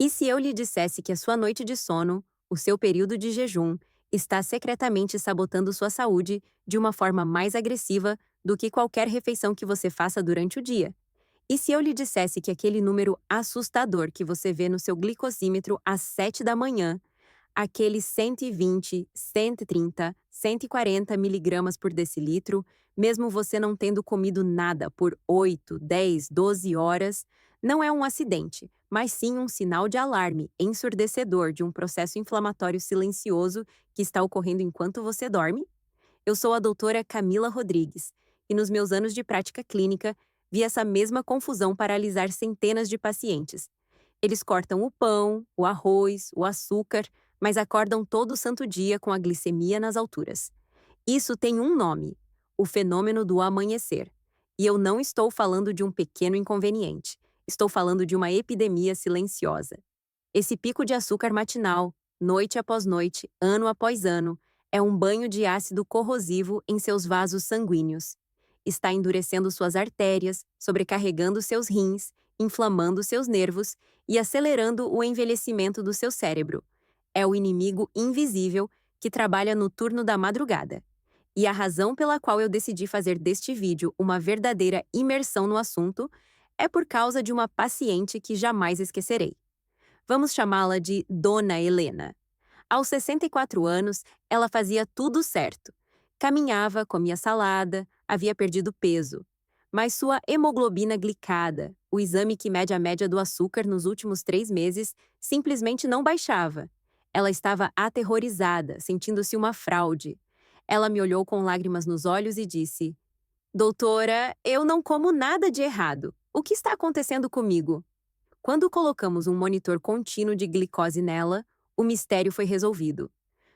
E se eu lhe dissesse que a sua noite de sono, o seu período de jejum, está secretamente sabotando sua saúde de uma forma mais agressiva do que qualquer refeição que você faça durante o dia? E se eu lhe dissesse que aquele número assustador que você vê no seu glicosímetro às 7 da manhã, aqueles 120, 130, 140 miligramas por decilitro, mesmo você não tendo comido nada por 8, 10, 12 horas, não é um acidente, mas sim um sinal de alarme ensurdecedor de um processo inflamatório silencioso que está ocorrendo enquanto você dorme? Eu sou a doutora Camila Rodrigues, e nos meus anos de prática clínica, vi essa mesma confusão paralisar centenas de pacientes. Eles cortam o pão, o arroz, o açúcar, mas acordam todo santo dia com a glicemia nas alturas. Isso tem um nome: o fenômeno do amanhecer. E eu não estou falando de um pequeno inconveniente. Estou falando de uma epidemia silenciosa. Esse pico de açúcar matinal, noite após noite, ano após ano, é um banho de ácido corrosivo em seus vasos sanguíneos. Está endurecendo suas artérias, sobrecarregando seus rins, inflamando seus nervos e acelerando o envelhecimento do seu cérebro. É o inimigo invisível que trabalha no turno da madrugada. E a razão pela qual eu decidi fazer deste vídeo uma verdadeira imersão no assunto é por causa de uma paciente que jamais esquecerei. Vamos chamá-la de Dona Helena. Aos 64 anos, ela fazia tudo certo. Caminhava, comia salada, havia perdido peso. Mas sua hemoglobina glicada, o exame que mede a média do açúcar nos últimos 3 meses, simplesmente não baixava. Ela estava aterrorizada, sentindo-se uma fraude. Ela me olhou com lágrimas nos olhos e disse: Doutora, eu não como nada de errado. O que está acontecendo comigo? Quando colocamos um monitor contínuo de glicose nela, o mistério foi resolvido.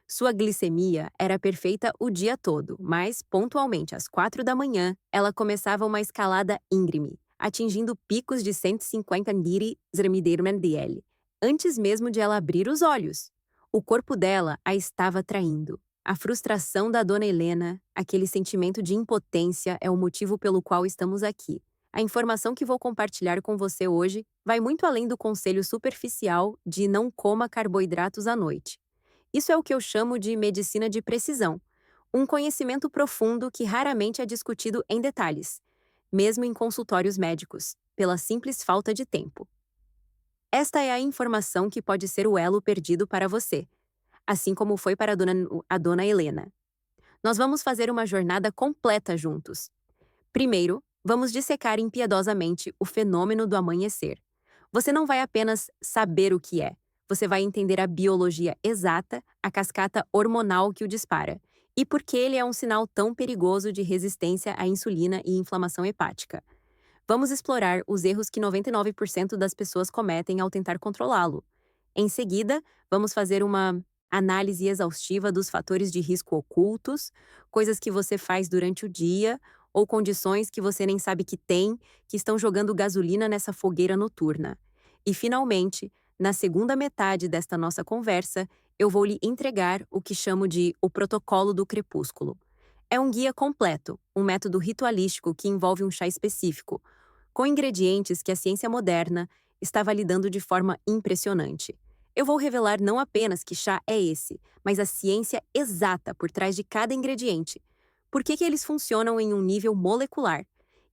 Sua glicemia era perfeita o dia todo, mas, pontualmente às 4 da manhã, ela começava uma escalada íngreme, atingindo picos de 150 mg/dl, antes mesmo de ela abrir os olhos. O corpo dela a estava traindo. A frustração da dona Helena, aquele sentimento de impotência, é o motivo pelo qual estamos aqui. A informação que vou compartilhar com você hoje vai muito além do conselho superficial de não coma carboidratos à noite. Isso é o que eu chamo de medicina de precisão, um conhecimento profundo que raramente é discutido em detalhes, mesmo em consultórios médicos, pela simples falta de tempo. Esta é a informação que pode ser o elo perdido para você, assim como foi para a dona Helena. Nós vamos fazer uma jornada completa juntos. Primeiro, vamos dissecar impiedosamente o fenômeno do amanhecer. Você não vai apenas saber o que é, você vai entender a biologia exata, a cascata hormonal que o dispara, e por que ele é um sinal tão perigoso de resistência à insulina e inflamação hepática. Vamos explorar os erros que 99% das pessoas cometem ao tentar controlá-lo. Em seguida, vamos fazer uma análise exaustiva dos fatores de risco ocultos, coisas que você faz durante o dia ou condições que você nem sabe que tem, que estão jogando gasolina nessa fogueira noturna. E, finalmente, na segunda metade desta nossa conversa, eu vou lhe entregar o que chamo de o protocolo do crepúsculo. É um guia completo, um método ritualístico que envolve um chá específico, com ingredientes que a ciência moderna está validando de forma impressionante. Eu vou revelar não apenas que chá é esse, mas a ciência exata por trás de cada ingrediente. Por que eles funcionam em um nível molecular?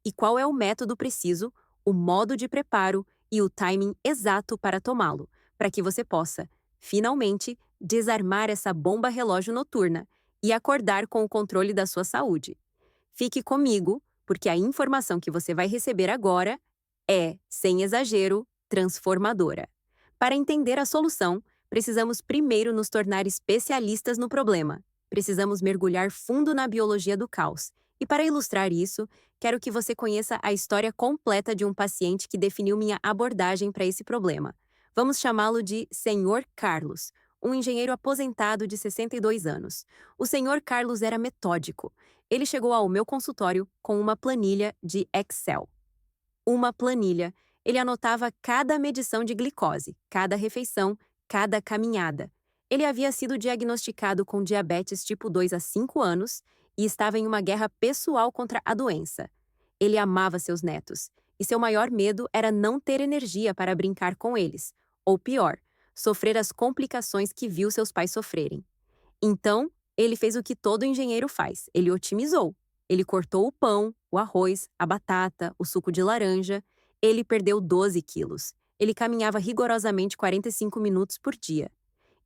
E qual é o método preciso, o modo de preparo e o timing exato para tomá-lo, para que você possa, finalmente, desarmar essa bomba relógio noturna e acordar com o controle da sua saúde. Fique comigo, porque a informação que você vai receber agora é, sem exagero, transformadora. Para entender a solução, precisamos primeiro nos tornar especialistas no problema. Precisamos mergulhar fundo na biologia do caos. E para ilustrar isso, quero que você conheça a história completa de um paciente que definiu minha abordagem para esse problema. Vamos chamá-lo de Senhor Carlos, um engenheiro aposentado de 62 anos. O Senhor Carlos era metódico. Ele chegou ao meu consultório com uma planilha de Excel. Uma planilha. Ele anotava cada medição de glicose, cada refeição, cada caminhada. Ele havia sido diagnosticado com diabetes tipo 2 há 5 anos e estava em uma guerra pessoal contra a doença. Ele amava seus netos, e seu maior medo era não ter energia para brincar com eles, ou pior, sofrer as complicações que viu seus pais sofrerem. Então, ele fez o que todo engenheiro faz: ele otimizou. Ele cortou o pão, o arroz, a batata, o suco de laranja. Ele perdeu 12 quilos. Ele caminhava rigorosamente 45 minutos por dia.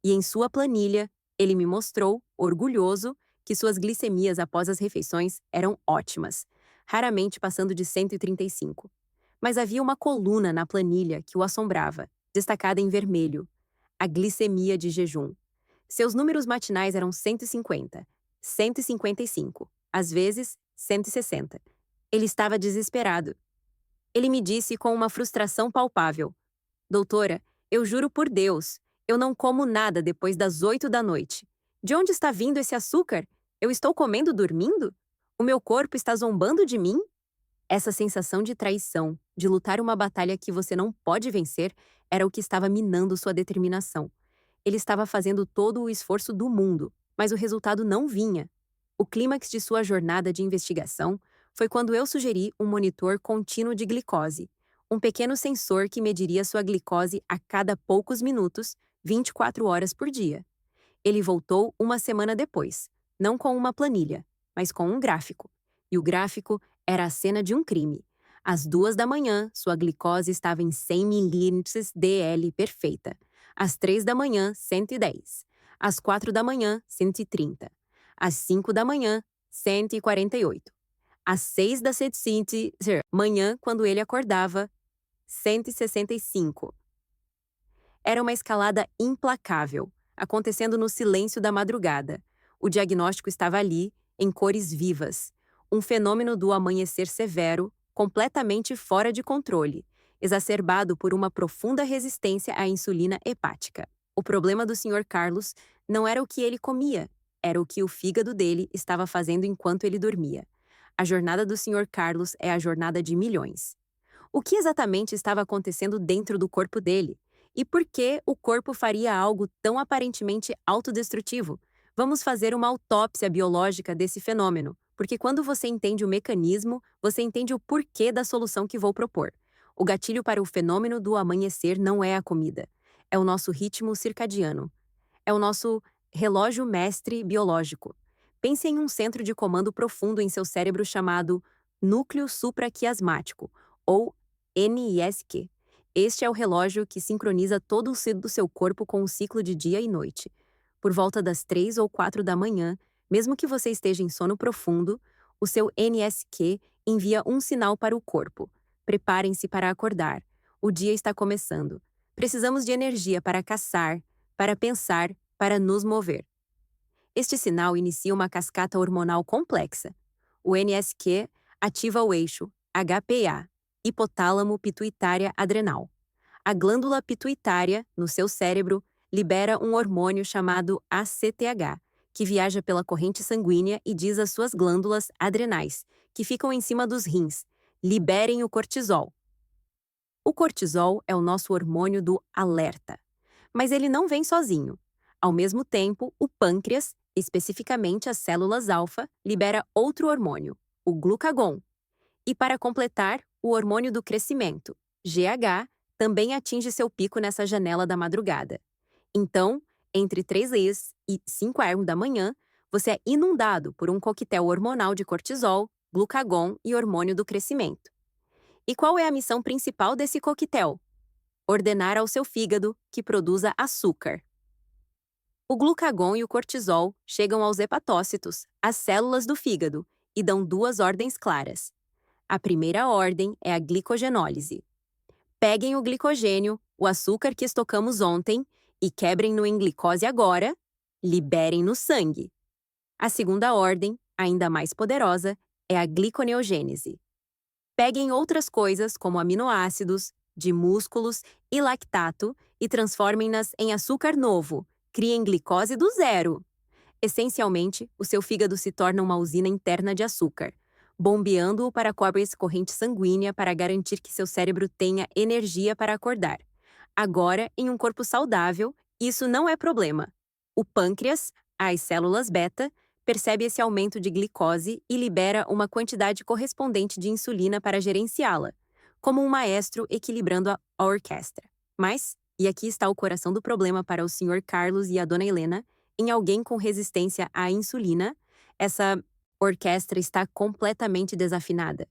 E em sua planilha, ele me mostrou, orgulhoso, que suas glicemias após as refeições eram ótimas, raramente passando de 135. Mas havia uma coluna na planilha que o assombrava, destacada em vermelho: a glicemia de jejum. Seus números matinais eram 150, 155, às vezes 160. Ele estava desesperado. Ele me disse com uma frustração palpável: Doutora, eu juro por Deus, eu não como nada depois das 8 da noite. De onde está vindo esse açúcar? Eu estou comendo dormindo? O meu corpo está zombando de mim? Essa sensação de traição, de lutar uma batalha que você não pode vencer, era o que estava minando sua determinação. Ele estava fazendo todo o esforço do mundo, mas o resultado não vinha. O clímax de sua jornada de investigação foi quando eu sugeri um monitor contínuo de glicose, um pequeno sensor que mediria sua glicose a cada poucos minutos, 24 horas por dia. Ele voltou uma semana depois, não com uma planilha, mas com um gráfico. E o gráfico era a cena de um crime. Às 2 da manhã, sua glicose estava em 100 mililitros DL perfeita. Às 3 da manhã, 110. Às 4 da manhã, 130. Às 5 da manhã, 148. Às 6 da manhã, quando ele acordava, 165. Era uma escalada implacável, acontecendo no silêncio da madrugada. O diagnóstico estava ali, em cores vivas. Um fenômeno do amanhecer severo, completamente fora de controle, exacerbado por uma profunda resistência à insulina hepática. O problema do Sr. Carlos não era o que ele comia, era o que o fígado dele estava fazendo enquanto ele dormia. A jornada do Sr. Carlos é a jornada de milhões. O que exatamente estava acontecendo dentro do corpo dele? E por que o corpo faria algo tão aparentemente autodestrutivo? Vamos fazer uma autópsia biológica desse fenômeno, porque quando você entende o mecanismo, você entende o porquê da solução que vou propor. O gatilho para o fenômeno do amanhecer não é a comida, é o nosso ritmo circadiano. É o nosso relógio mestre biológico. Pense em um centro de comando profundo em seu cérebro chamado núcleo supraquiasmático, ou NISQ. Este é o relógio que sincroniza todo o ciclo do seu corpo com o ciclo de dia e noite. Por volta das 3 ou 4 da manhã, mesmo que você esteja em sono profundo, o seu NSQ envia um sinal para o corpo. Preparem-se para acordar. O dia está começando. Precisamos de energia para caçar, para pensar, para nos mover. Este sinal inicia uma cascata hormonal complexa. O NSQ ativa o eixo HPA, hipotálamo pituitária adrenal. A glândula pituitária, no seu cérebro, libera um hormônio chamado ACTH, que viaja pela corrente sanguínea e diz às suas glândulas adrenais, que ficam em cima dos rins: liberem o cortisol. O cortisol é o nosso hormônio do alerta. Mas ele não vem sozinho. Ao mesmo tempo, o pâncreas, especificamente as células alfa, libera outro hormônio, o glucagon. E para completar, o hormônio do crescimento, GH, também atinge seu pico nessa janela da madrugada. Então, entre 3 e 5 AM da manhã, você é inundado por um coquetel hormonal de cortisol, glucagon e hormônio do crescimento. E qual é a missão principal desse coquetel? Ordenar ao seu fígado que produza açúcar. O glucagon e o cortisol chegam aos hepatócitos, as células do fígado, e dão duas ordens claras. A primeira ordem é a glicogenólise. Peguem o glicogênio, o açúcar que estocamos ontem, e quebrem-no em glicose agora, liberem no sangue. A segunda ordem, ainda mais poderosa, é a gliconeogênese. Peguem outras coisas, como aminoácidos, de músculos e lactato, e transformem-nas em açúcar novo. Criem glicose do zero. Essencialmente, o seu fígado se torna uma usina interna de açúcar, bombeando-o para a corrente sanguínea para garantir que seu cérebro tenha energia para acordar. Agora, em um corpo saudável, isso não é problema. O pâncreas, as células beta, percebe esse aumento de glicose e libera uma quantidade correspondente de insulina para gerenciá-la, como um maestro equilibrando a orquestra. Mas, E aqui está o coração do problema para o Sr. Carlos e a Dona Helena. Em alguém com resistência à insulina, essa orquestra está completamente desafinada.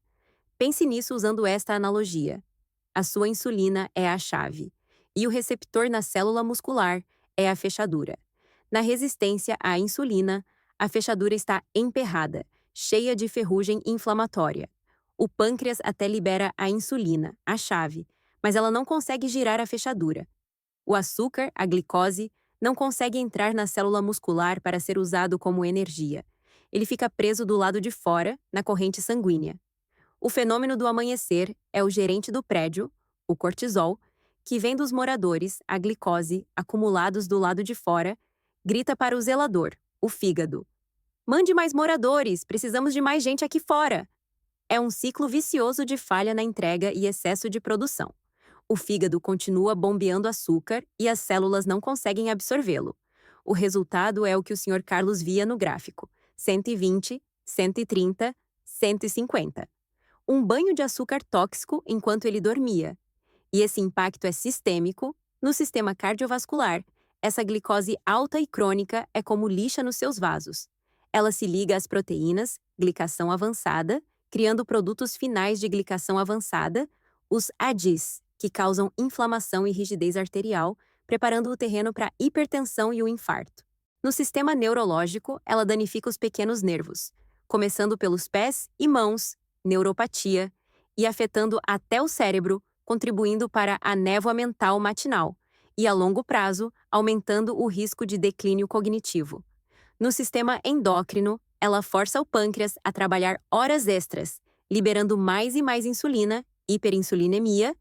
Pense nisso usando esta analogia. A sua insulina é a chave, e o receptor na célula muscular é a fechadura. Na resistência à insulina, a fechadura está emperrada, cheia de ferrugem inflamatória. O pâncreas até libera a insulina, a chave, mas ela não consegue girar a fechadura. O açúcar, a glicose, não consegue entrar na célula muscular para ser usado como energia. Ele fica preso do lado de fora, na corrente sanguínea. O fenômeno do amanhecer é o gerente do prédio, o cortisol, que vem dos moradores, a glicose, acumulados do lado de fora, grita para o zelador, o fígado. Mande mais moradores, precisamos de mais gente aqui fora. É um ciclo vicioso de falha na entrega e excesso de produção. O fígado continua bombeando açúcar e as células não conseguem absorvê-lo. O resultado é o que o Sr. Carlos via no gráfico: 120, 130, 150. Um banho de açúcar tóxico enquanto ele dormia. E esse impacto é sistêmico. No sistema cardiovascular, essa glicose alta e crônica é como lixa nos seus vasos. Ela se liga às proteínas, glicação avançada, criando produtos finais de glicação avançada, os ADIs, que causam inflamação e rigidez arterial, preparando o terreno para a hipertensão e o infarto. No sistema neurológico, ela danifica os pequenos nervos, começando pelos pés e mãos, neuropatia, e afetando até o cérebro, contribuindo para a névoa mental matinal, e a longo prazo, aumentando o risco de declínio cognitivo. No sistema endócrino, ela força o pâncreas a trabalhar horas extras, liberando mais e mais insulina, hiperinsulinemia,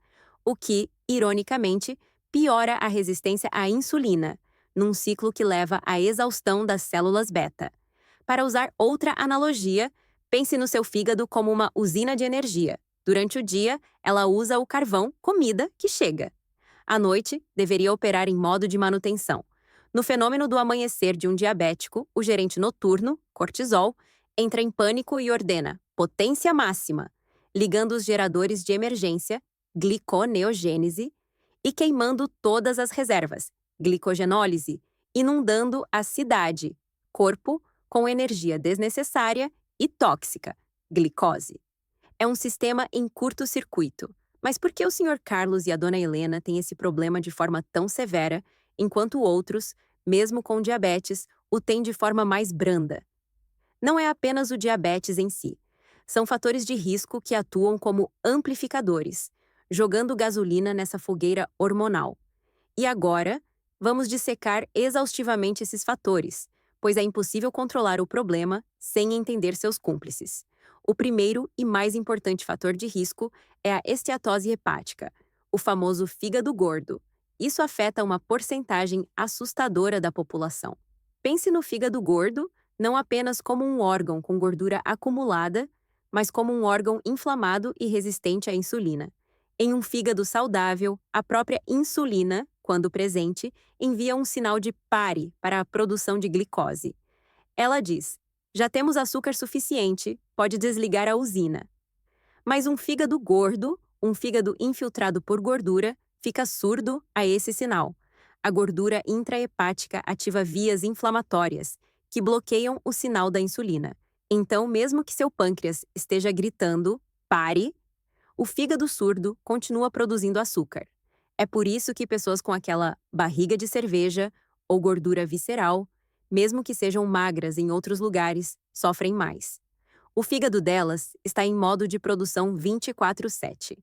o que, ironicamente, piora a resistência à insulina, num ciclo que leva à exaustão das células beta. Para usar outra analogia, pense no seu fígado como uma usina de energia. Durante o dia, ela usa o carvão, comida, que chega. À noite, deveria operar em modo de manutenção. No fenômeno do amanhecer de um diabético, o gerente noturno, cortisol, entra em pânico e ordena potência máxima, ligando os geradores de emergência, gliconeogênese, e queimando todas as reservas, glicogenólise, inundando a cidade, corpo, com energia desnecessária e tóxica, glicose. É um sistema em curto-circuito. Mas por que o Sr. Carlos e a Dona Helena têm esse problema de forma tão severa, enquanto outros, mesmo com diabetes, o têm de forma mais branda? Não é apenas o diabetes em si. São fatores de risco que atuam como amplificadores, jogando gasolina nessa fogueira hormonal. E agora, vamos dissecar exaustivamente esses fatores, pois é impossível controlar o problema sem entender seus cúmplices. O primeiro e mais importante fator de risco é a esteatose hepática, o famoso fígado gordo. Isso afeta uma porcentagem assustadora da população. Pense no fígado gordo não apenas como um órgão com gordura acumulada, mas como um órgão inflamado e resistente à insulina. Em um fígado saudável, a própria insulina, quando presente, envia um sinal de pare para a produção de glicose. Ela diz: já temos açúcar suficiente, pode desligar a usina. Mas um fígado gordo, um fígado infiltrado por gordura, fica surdo a esse sinal. A gordura intrahepática ativa vias inflamatórias, que bloqueiam o sinal da insulina. Então, mesmo que seu pâncreas esteja gritando, pare, o fígado surdo continua produzindo açúcar. É por isso que pessoas com aquela barriga de cerveja ou gordura visceral, mesmo que sejam magras em outros lugares, sofrem mais. O fígado delas está em modo de produção 24/7.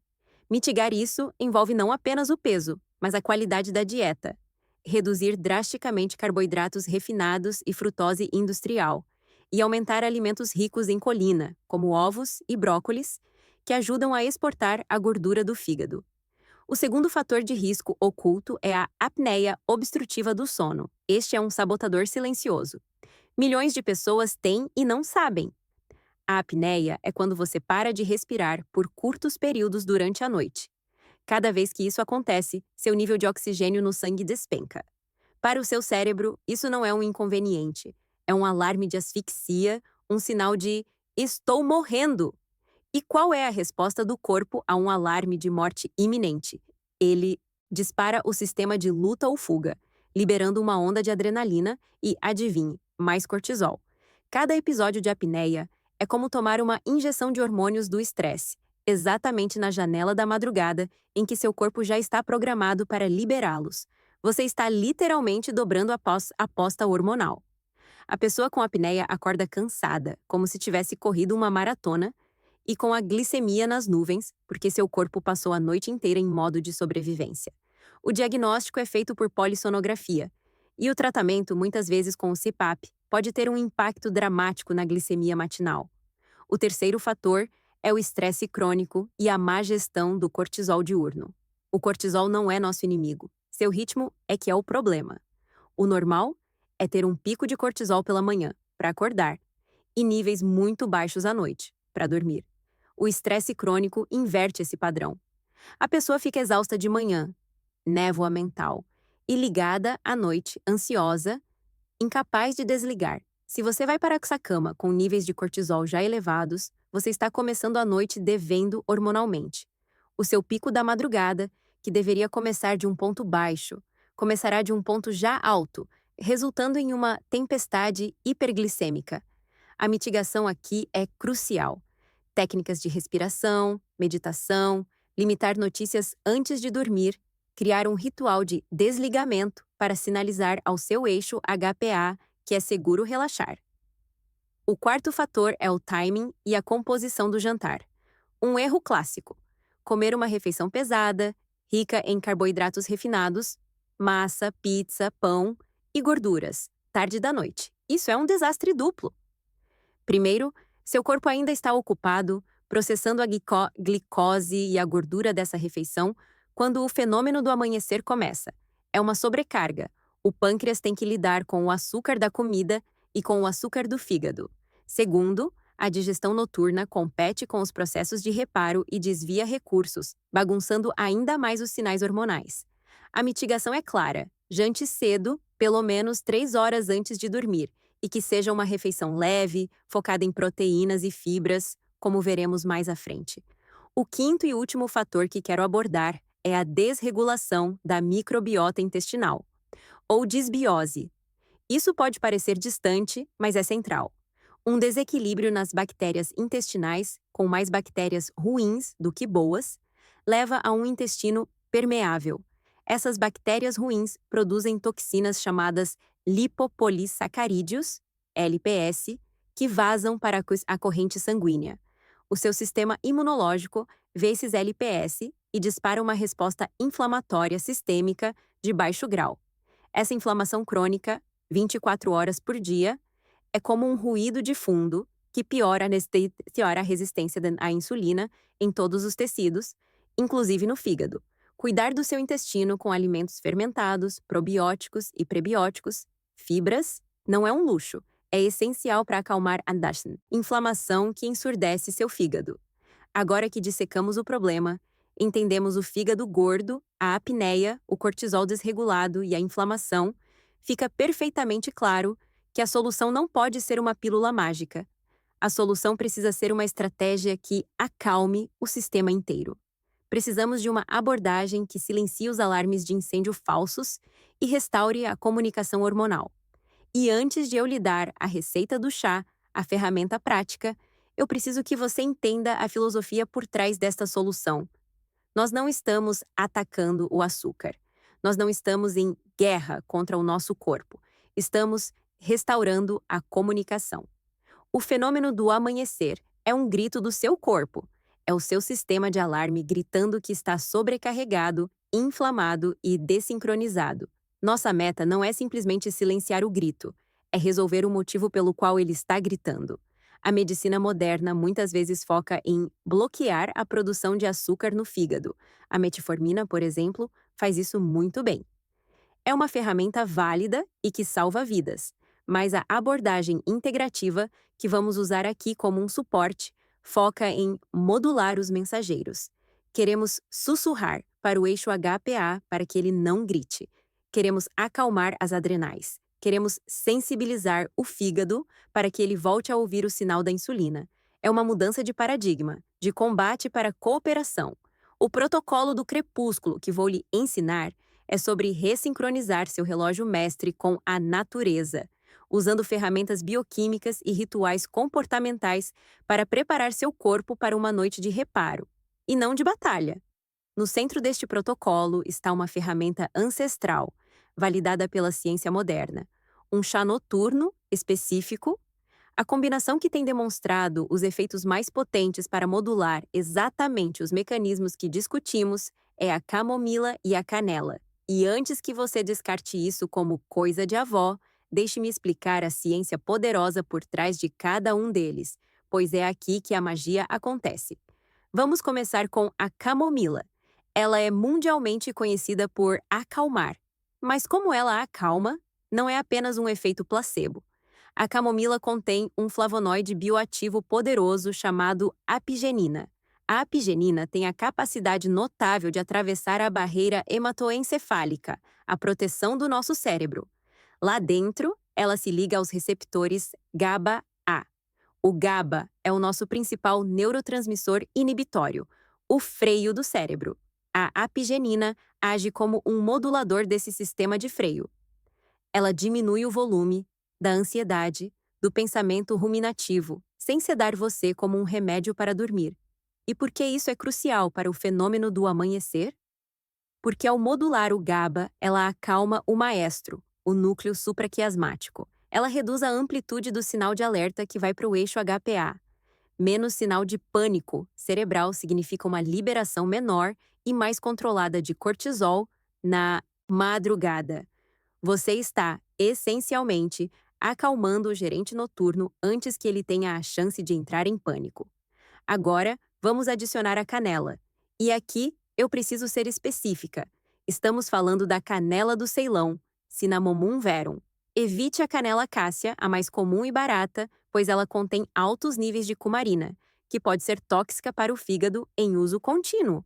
Mitigar isso envolve não apenas o peso, mas a qualidade da dieta. Reduzir drasticamente carboidratos refinados e frutose industrial, e aumentar alimentos ricos em colina, como ovos e brócolis, que ajudam a exportar a gordura do fígado. O segundo fator de risco oculto é a apneia obstrutiva do sono. Este é um sabotador silencioso. Milhões de pessoas têm e não sabem. A apneia é quando você para de respirar por curtos períodos durante a noite. Cada vez que isso acontece, seu nível de oxigênio no sangue despenca. Para o seu cérebro, isso não é um inconveniente. É um alarme de asfixia, um sinal de "estou morrendo". E qual é a resposta do corpo a um alarme de morte iminente? Ele dispara o sistema de luta ou fuga, liberando uma onda de adrenalina e, adivinhe, mais cortisol. Cada episódio de apneia é como tomar uma injeção de hormônios do estresse, exatamente na janela da madrugada em que seu corpo já está programado para liberá-los. Você está literalmente dobrando a aposta hormonal. A pessoa com apneia acorda cansada, como se tivesse corrido uma maratona, e com a glicemia nas nuvens, porque seu corpo passou a noite inteira em modo de sobrevivência. O diagnóstico é feito por polissonografia, e o tratamento, muitas vezes com o CPAP, pode ter um impacto dramático na glicemia matinal. O terceiro fator é o estresse crônico e a má gestão do cortisol diurno. O cortisol não é nosso inimigo. Seu ritmo é que é o problema. O normal é ter um pico de cortisol pela manhã, para acordar, e níveis muito baixos à noite, para dormir. O estresse crônico inverte esse padrão. A pessoa fica exausta de manhã, névoa mental, e ligada à noite, ansiosa, incapaz de desligar. Se você vai para essa cama com níveis de cortisol já elevados, você está começando a noite devendo hormonalmente. O seu pico da madrugada, que deveria começar de um ponto baixo, começará de um ponto já alto, resultando em uma tempestade hiperglicêmica. A mitigação aqui é crucial. Técnicas de respiração, meditação, limitar notícias antes de dormir, criar um ritual de desligamento para sinalizar ao seu eixo HPA que é seguro relaxar. O quarto fator é o timing e a composição do jantar. Um erro clássico: comer uma refeição pesada, rica em carboidratos refinados, massa, pizza, pão e gorduras, tarde da noite. Isso é um desastre duplo. Primeiro, seu corpo ainda está ocupado processando a glicose e a gordura dessa refeição quando o fenômeno do amanhecer começa. É uma sobrecarga. O pâncreas tem que lidar com o açúcar da comida e com o açúcar do fígado. Segundo, a digestão noturna compete com os processos de reparo e desvia recursos, bagunçando ainda mais os sinais hormonais. A mitigação é clara: jante cedo, pelo menos 3 horas antes de dormir, e que seja uma refeição leve, focada em proteínas e fibras, como veremos mais à frente. O quinto e último fator que quero abordar é a desregulação da microbiota intestinal, ou disbiose. Isso pode parecer distante, mas é central. Um desequilíbrio nas bactérias intestinais, com mais bactérias ruins do que boas, leva a um intestino permeável. Essas bactérias ruins produzem toxinas chamadas lipopolissacarídeos, LPS, que vazam para a corrente sanguínea. O seu sistema imunológico vê esses LPS e dispara uma resposta inflamatória sistêmica de baixo grau. Essa inflamação crônica, 24 horas por dia, é como um ruído de fundo que piora a resistência à insulina em todos os tecidos, inclusive no fígado. Cuidar do seu intestino com alimentos fermentados, probióticos e prebióticos, fibras, não é um luxo, é essencial para acalmar a inflamação que ensurdece seu fígado. Agora que dissecamos o problema, entendemos o fígado gordo, a apneia, o cortisol desregulado e a inflamação, fica perfeitamente claro que a solução não pode ser uma pílula mágica. A solução precisa ser uma estratégia que acalme o sistema inteiro. Precisamos de uma abordagem que silencie os alarmes de incêndio falsos e restaure a comunicação hormonal. E antes de eu lhe dar a receita do chá, a ferramenta prática, eu preciso que você entenda a filosofia por trás desta solução. Nós não estamos atacando o açúcar. Nós não estamos em guerra contra o nosso corpo. Estamos restaurando a comunicação. O fenômeno do amanhecer é um grito do seu corpo. É o seu sistema de alarme gritando que está sobrecarregado, inflamado e desincronizado. Nossa meta não é simplesmente silenciar o grito, é resolver o motivo pelo qual ele está gritando. A medicina moderna muitas vezes foca em bloquear a produção de açúcar no fígado. A metformina, por exemplo, faz isso muito bem. É uma ferramenta válida e que salva vidas, mas a abordagem integrativa, que vamos usar aqui como um suporte, foca em modular os mensageiros. Queremos sussurrar para o eixo HPA para que ele não grite. Queremos acalmar as adrenais. Queremos sensibilizar o fígado para que ele volte a ouvir o sinal da insulina. É uma mudança de paradigma, de combate para cooperação. O protocolo do crepúsculo que vou lhe ensinar é sobre ressincronizar seu relógio mestre com a natureza, usando ferramentas bioquímicas e rituais comportamentais para preparar seu corpo para uma noite de reparo, e não de batalha. No centro deste protocolo está uma ferramenta ancestral, validada pela ciência moderna, um chá noturno específico. A combinação que tem demonstrado os efeitos mais potentes para modular exatamente os mecanismos que discutimos é a camomila e a canela. E antes que você descarte isso como coisa de avó, deixe-me explicar a ciência poderosa por trás de cada um deles, pois é aqui que a magia acontece. Vamos começar com a camomila. Ela é mundialmente conhecida por acalmar. Mas como ela acalma, não é apenas um efeito placebo. A camomila contém um flavonoide bioativo poderoso chamado apigenina. A apigenina tem a capacidade notável de atravessar a barreira hematoencefálica, a proteção do nosso cérebro. Lá dentro, ela se liga aos receptores GABA-A. O GABA é o nosso principal neurotransmissor inibitório, o freio do cérebro. A apigenina age como um modulador desse sistema de freio. Ela diminui o volume da ansiedade, do pensamento ruminativo, sem sedar você como um remédio para dormir. E por que isso é crucial para o fenômeno do amanhecer? Porque ao modular o GABA, ela acalma o maestro, o núcleo supraquiasmático. Ela reduz a amplitude do sinal de alerta que vai para o eixo HPA. Menos sinal de pânico cerebral significa uma liberação menor e mais controlada de cortisol na madrugada. Você está, essencialmente, acalmando o gerente noturno antes que ele tenha a chance de entrar em pânico. Agora, vamos adicionar a canela. E aqui, eu preciso ser específica. Estamos falando da canela do Ceilão, Cinnamomum verum. Evite a canela cássia, a mais comum e barata, pois ela contém altos níveis de cumarina, que pode ser tóxica para o fígado em uso contínuo.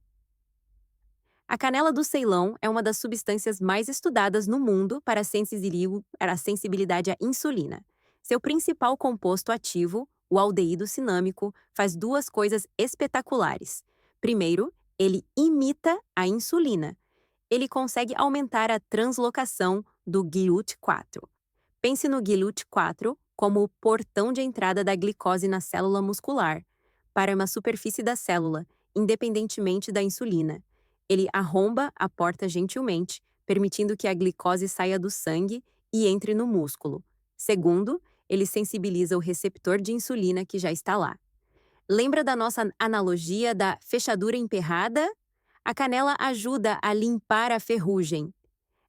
A canela do Ceilão é uma das substâncias mais estudadas no mundo para a sensibilidade à insulina. Seu principal composto ativo, o aldeído cinâmico, faz duas coisas espetaculares. Primeiro, ele imita a insulina. Ele consegue aumentar a translocação do GLUT4. Pense no GLUT4 como o portão de entrada da glicose na célula muscular para uma superfície da célula, independentemente da insulina. Ele arromba a porta gentilmente, permitindo que a glicose saia do sangue e entre no músculo. Segundo, ele sensibiliza o receptor de insulina que já está lá. Lembra da nossa analogia da fechadura emperrada? A canela ajuda a limpar a ferrugem.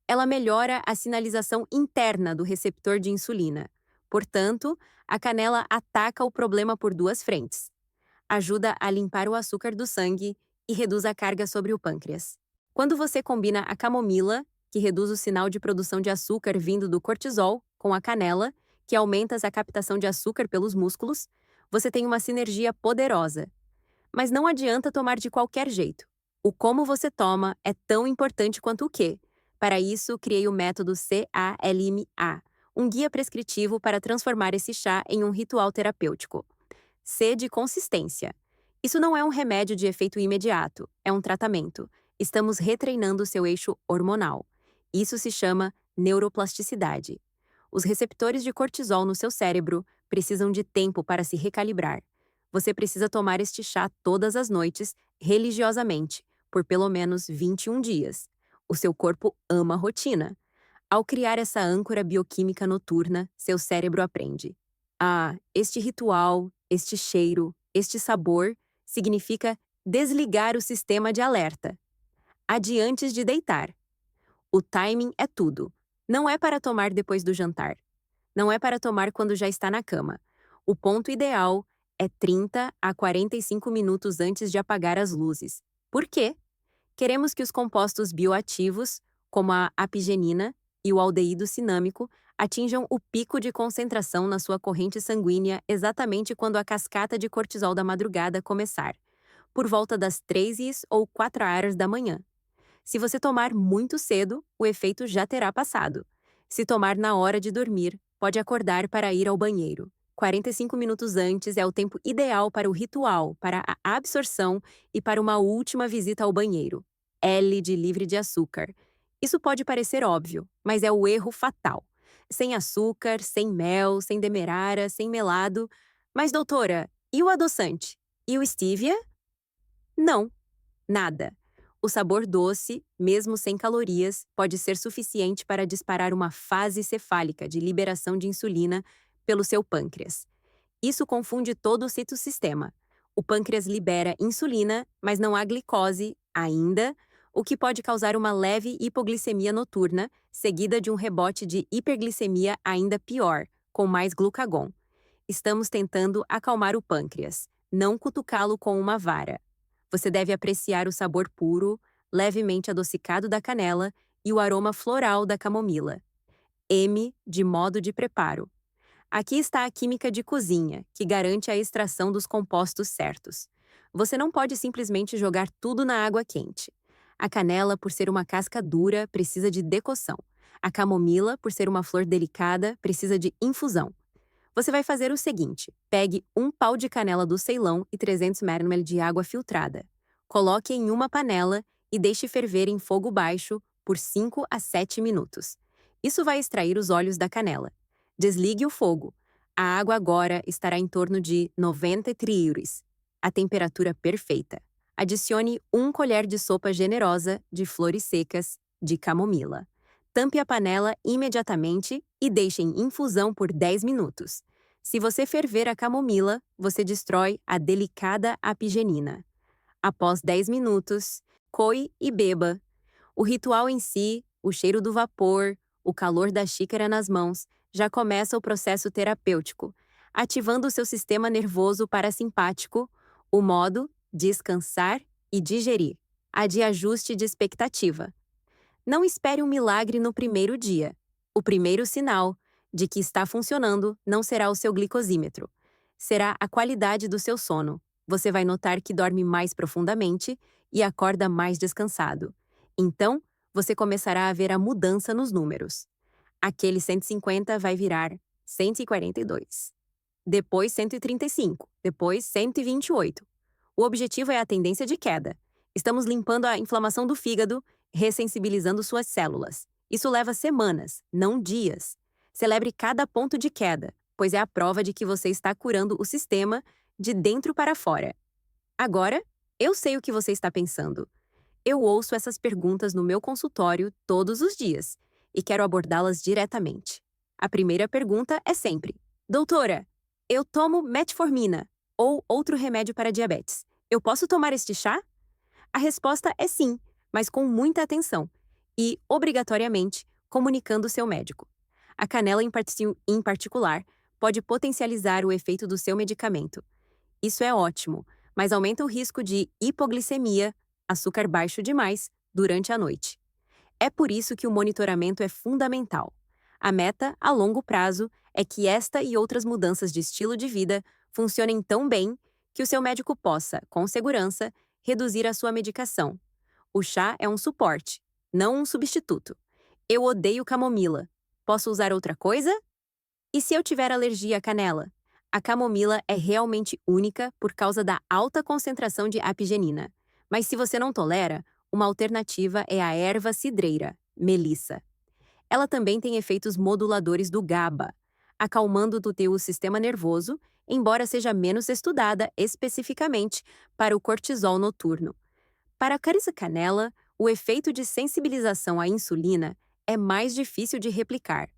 Ela melhora a sinalização interna do receptor de insulina. Portanto, a canela ataca o problema por duas frentes. Ajuda a limpar o açúcar do sangue e reduz a carga sobre o pâncreas. Quando você combina a camomila, que reduz o sinal de produção de açúcar vindo do cortisol, com a canela, que aumenta a captação de açúcar pelos músculos, você tem uma sinergia poderosa. Mas não adianta tomar de qualquer jeito. O como você toma é tão importante quanto o que. Para isso, criei o método CALMA, um guia prescritivo para transformar esse chá em um ritual terapêutico. C de consistência. Isso não é um remédio de efeito imediato, é um tratamento. Estamos retreinando seu eixo hormonal. Isso se chama neuroplasticidade. Os receptores de cortisol no seu cérebro precisam de tempo para se recalibrar. Você precisa tomar este chá todas as noites, religiosamente, por pelo menos 21 dias. O seu corpo ama a rotina. Ao criar essa âncora bioquímica noturna, seu cérebro aprende. Ah, este ritual, este cheiro, este sabor significa desligar o sistema de alerta. Adiante de deitar. O timing é tudo. Não é para tomar depois do jantar. Não é para tomar quando já está na cama. O ponto ideal é 30 a 45 minutos antes de apagar as luzes. Por quê? Queremos que os compostos bioativos, como a apigenina e o aldeído cinâmico, atinjam o pico de concentração na sua corrente sanguínea exatamente quando a cascata de cortisol da madrugada começar, por volta das 3 ou 4 horas da manhã. Se você tomar muito cedo, o efeito já terá passado. Se tomar na hora de dormir, pode acordar para ir ao banheiro. 45 minutos antes é o tempo ideal para o ritual, para a absorção e para uma última visita ao banheiro. L de livre de açúcar. Isso pode parecer óbvio, mas é o erro fatal. Sem açúcar, sem mel, sem demerara, sem melado. Mas, doutora, e o adoçante? E o stevia? Não, nada. O sabor doce, mesmo sem calorias, pode ser suficiente para disparar uma fase cefálica de liberação de insulina pelo seu pâncreas. Isso confunde todo o citosistema. O pâncreas libera insulina, mas não há glicose ainda, o que pode causar uma leve hipoglicemia noturna, seguida de um rebote de hiperglicemia ainda pior, com mais glucagon. Estamos tentando acalmar o pâncreas, não cutucá-lo com uma vara. Você deve apreciar o sabor puro, levemente adocicado da canela e o aroma floral da camomila. M de modo de preparo. Aqui está a química de cozinha, que garante a extração dos compostos certos. Você não pode simplesmente jogar tudo na água quente. A canela, por ser uma casca dura, precisa de decocção. A camomila, por ser uma flor delicada, precisa de infusão. Você vai fazer o seguinte: pegue um pau de canela do Ceilão e 300 ml de água filtrada. Coloque em uma panela e deixe ferver em fogo baixo por 5 a 7 minutos. Isso vai extrair os óleos da canela. Desligue o fogo. A água agora estará em torno de 90 triúris, a temperatura perfeita. Adicione 1 colher de sopa generosa de flores secas de camomila. Tampe a panela imediatamente e deixe em infusão por 10 minutos. Se você ferver a camomila, você destrói a delicada apigenina. Após 10 minutos, coe e beba. O ritual em si, o cheiro do vapor, o calor da xícara nas mãos, já começa o processo terapêutico, ativando o seu sistema nervoso parasimpático, o modo descansar e digerir, a de ajuste de expectativa. Não espere um milagre no primeiro dia. O primeiro sinal de que está funcionando não será o seu glicosímetro. Será a qualidade do seu sono. Você vai notar que dorme mais profundamente e acorda mais descansado. Então, você começará a ver a mudança nos números. Aquele 150 vai virar 142. Depois 135. Depois 128. O objetivo é a tendência de queda. Estamos limpando a inflamação do fígado, ressensibilizando suas células. Isso leva semanas, não dias. Celebre cada ponto de queda, pois é a prova de que você está curando o sistema de dentro para fora. Agora, eu sei o que você está pensando. Eu ouço essas perguntas no meu consultório todos os dias e quero abordá-las diretamente. A primeira pergunta é sempre: doutora, eu tomo metformina ou outro remédio para diabetes. Eu posso tomar este chá? A resposta é sim, mas com muita atenção e, obrigatoriamente, comunicando seu médico. A canela, em particular, pode potencializar o efeito do seu medicamento. Isso é ótimo, mas aumenta o risco de hipoglicemia, açúcar baixo demais, durante a noite. É por isso que o monitoramento é fundamental. A meta, a longo prazo, é que esta e outras mudanças de estilo de vida funcionem tão bem que o seu médico possa, com segurança, reduzir a sua medicação. O chá é um suporte, não um substituto. Eu odeio camomila. Posso usar outra coisa? E se eu tiver alergia à canela? A camomila é realmente única por causa da alta concentração de apigenina. Mas se você não tolera, uma alternativa é a erva cidreira, melissa. Ela também tem efeitos moduladores do GABA, acalmando o teu sistema nervoso, embora seja menos estudada especificamente para o cortisol noturno. Para a canela, o efeito de sensibilização à insulina é mais difícil de replicar.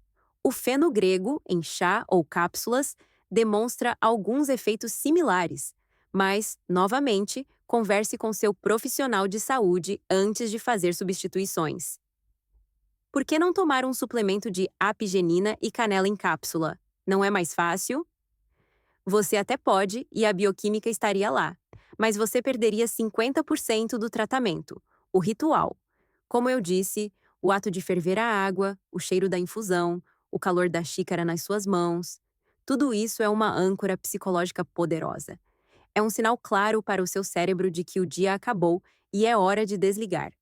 O fenogrego, em chá ou cápsulas, demonstra alguns efeitos similares, mas, novamente, converse com seu profissional de saúde antes de fazer substituições. Por que não tomar um suplemento de apigenina e canela em cápsula? Não é mais fácil? Você até pode e a bioquímica estaria lá, mas você perderia 50% do tratamento, o ritual. Como eu disse, o ato de ferver a água, o cheiro da infusão, o calor da xícara nas suas mãos. Tudo isso é uma âncora psicológica poderosa. É um sinal claro para o seu cérebro de que o dia acabou e é hora de desligar.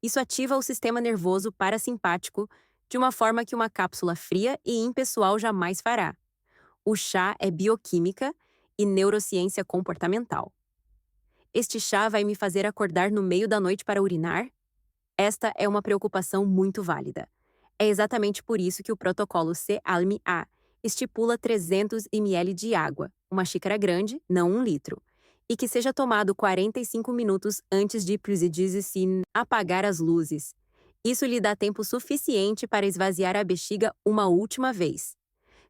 Isso ativa o sistema nervoso parasimpático de uma forma que uma cápsula fria e impessoal jamais fará. O chá é bioquímica e neurociência comportamental. Este chá vai me fazer acordar no meio da noite para urinar? Esta é uma preocupação muito válida. É exatamente por isso que o protocolo C-ALM-A estipula 300 ml de água, uma xícara grande, não 1 litro, e que seja tomado 45 minutos antes de apagar as luzes. Isso lhe dá tempo suficiente para esvaziar a bexiga uma última vez.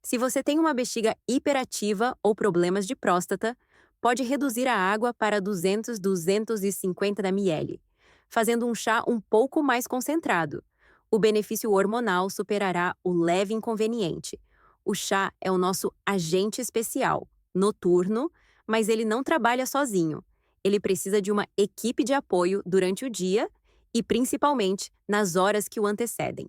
Se você tem uma bexiga hiperativa ou problemas de próstata, pode reduzir a água para 200-250 ml, fazendo um chá um pouco mais concentrado. O benefício hormonal superará o leve inconveniente. O chá é o nosso agente especial, noturno, mas ele não trabalha sozinho. Ele precisa de uma equipe de apoio durante o dia e principalmente nas horas que o antecedem.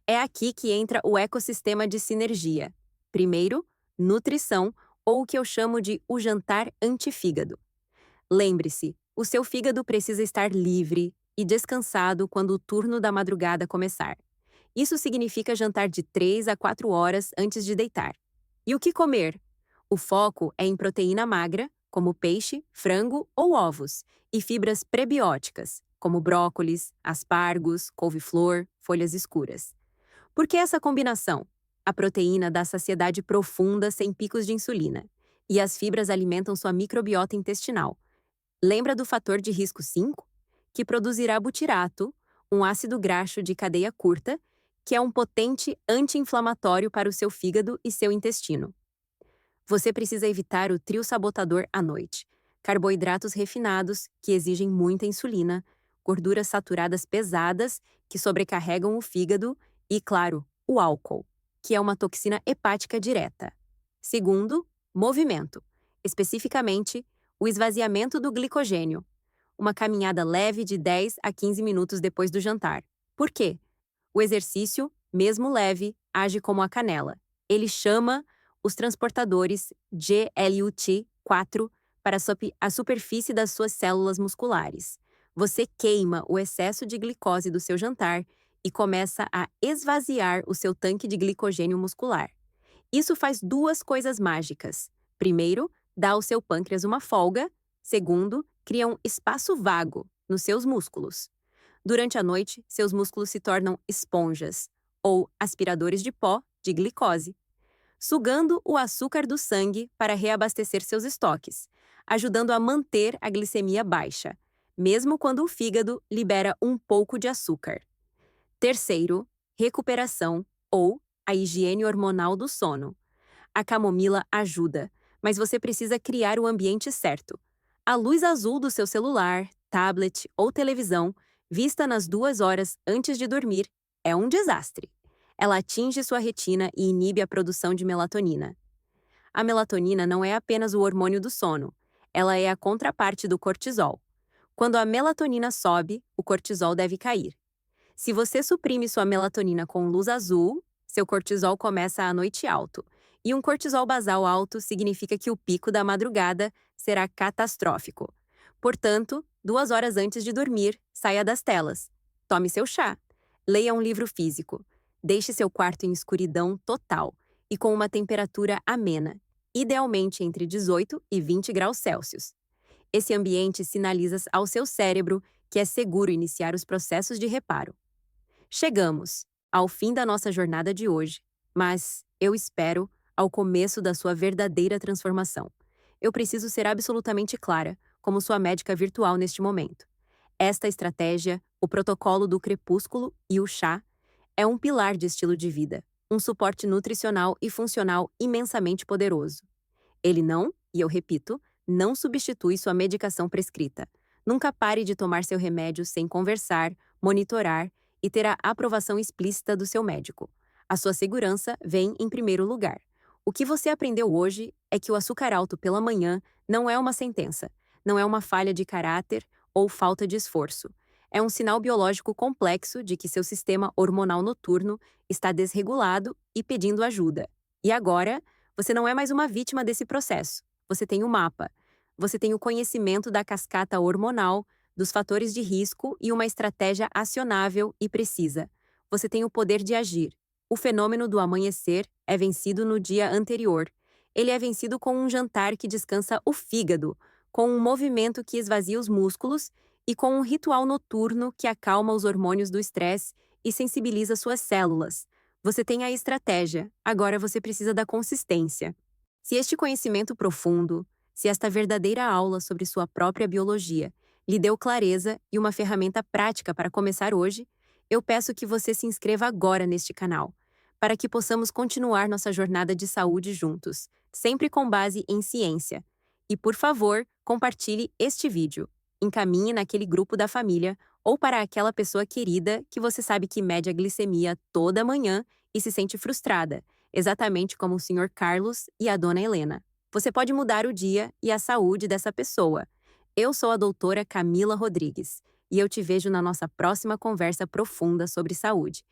É aqui que entra o ecossistema de sinergia. Primeiro, nutrição, ou o que eu chamo de o jantar antifígado. Lembre-se, o seu fígado precisa estar livre e descansado quando o turno da madrugada começar. Isso significa jantar de 3 a 4 horas antes de deitar. E o que comer? O foco é em proteína magra, como peixe, frango ou ovos, e fibras prebióticas, como brócolis, aspargos, couve-flor, folhas escuras. Por que essa combinação? A proteína dá saciedade profunda sem picos de insulina, e as fibras alimentam sua microbiota intestinal. Lembra do fator de risco 5? Que produzirá butirato, um ácido graxo de cadeia curta, que é um potente anti-inflamatório para o seu fígado e seu intestino. Você precisa evitar o trio sabotador à noite: carboidratos refinados, que exigem muita insulina, gorduras saturadas pesadas, que sobrecarregam o fígado, e, claro, o álcool, que é uma toxina hepática direta. Segundo, movimento, especificamente o esvaziamento do glicogênio, uma caminhada leve de 10 a 15 minutos depois do jantar. Por quê? O exercício, mesmo leve, age como a canela. Ele chama os transportadores GLUT4 para a superfície das suas células musculares. Você queima o excesso de glicose do seu jantar e começa a esvaziar o seu tanque de glicogênio muscular. Isso faz duas coisas mágicas. Primeiro, dá ao seu pâncreas uma folga. Segundo, cria um espaço vago nos seus músculos. Durante a noite, seus músculos se tornam esponjas, ou aspiradores de pó de glicose, sugando o açúcar do sangue para reabastecer seus estoques, ajudando a manter a glicemia baixa, mesmo quando o fígado libera um pouco de açúcar. Terceiro, recuperação, ou a higiene hormonal do sono. A camomila ajuda, mas você precisa criar o ambiente certo. A luz azul do seu celular, tablet ou televisão, vista nas 2 horas antes de dormir, é um desastre. Ela atinge sua retina e inibe a produção de melatonina. A melatonina não é apenas o hormônio do sono, ela é a contraparte do cortisol. Quando a melatonina sobe, o cortisol deve cair. Se você suprime sua melatonina com luz azul, seu cortisol começa à noite alto. E um cortisol basal alto significa que o pico da madrugada será catastrófico. Portanto, 2 horas antes de dormir, saia das telas. Tome seu chá. Leia um livro físico. Deixe seu quarto em escuridão total e com uma temperatura amena, idealmente entre 18 e 20 graus Celsius. Esse ambiente sinaliza ao seu cérebro que é seguro iniciar os processos de reparo. Chegamos ao fim da nossa jornada de hoje, mas, eu espero, ao começo da sua verdadeira transformação. Eu preciso ser absolutamente clara, como sua médica virtual neste momento. Esta estratégia, o protocolo do crepúsculo e o chá, é um pilar de estilo de vida, um suporte nutricional e funcional imensamente poderoso. Ele não, e eu repito, não substitui sua medicação prescrita. Nunca pare de tomar seu remédio sem conversar, monitorar e ter a aprovação explícita do seu médico. A sua segurança vem em primeiro lugar. O que você aprendeu hoje é que o açúcar alto pela manhã não é uma sentença, não é uma falha de caráter ou falta de esforço. É um sinal biológico complexo de que seu sistema hormonal noturno está desregulado e pedindo ajuda. E agora, você não é mais uma vítima desse processo. Você tem o mapa. Você tem o conhecimento da cascata hormonal, dos fatores de risco e uma estratégia acionável e precisa. Você tem o poder de agir. O fenômeno do amanhecer é vencido no dia anterior. Ele é vencido com um jantar que descansa o fígado, com um movimento que esvazia os músculos e com um ritual noturno que acalma os hormônios do estresse e sensibiliza suas células. Você tem a estratégia, agora você precisa da consistência. Se este conhecimento profundo, se esta verdadeira aula sobre sua própria biologia lhe deu clareza e uma ferramenta prática para começar hoje, eu peço que você se inscreva agora neste canal, para que possamos continuar nossa jornada de saúde juntos, sempre com base em ciência. E, por favor, compartilhe este vídeo. Encaminhe naquele grupo da família ou para aquela pessoa querida que você sabe que mede a glicemia toda manhã e se sente frustrada, exatamente como o Sr. Carlos e a Dona Helena. Você pode mudar o dia e a saúde dessa pessoa. Eu sou a doutora Camila Rodrigues e eu te vejo na nossa próxima conversa profunda sobre saúde.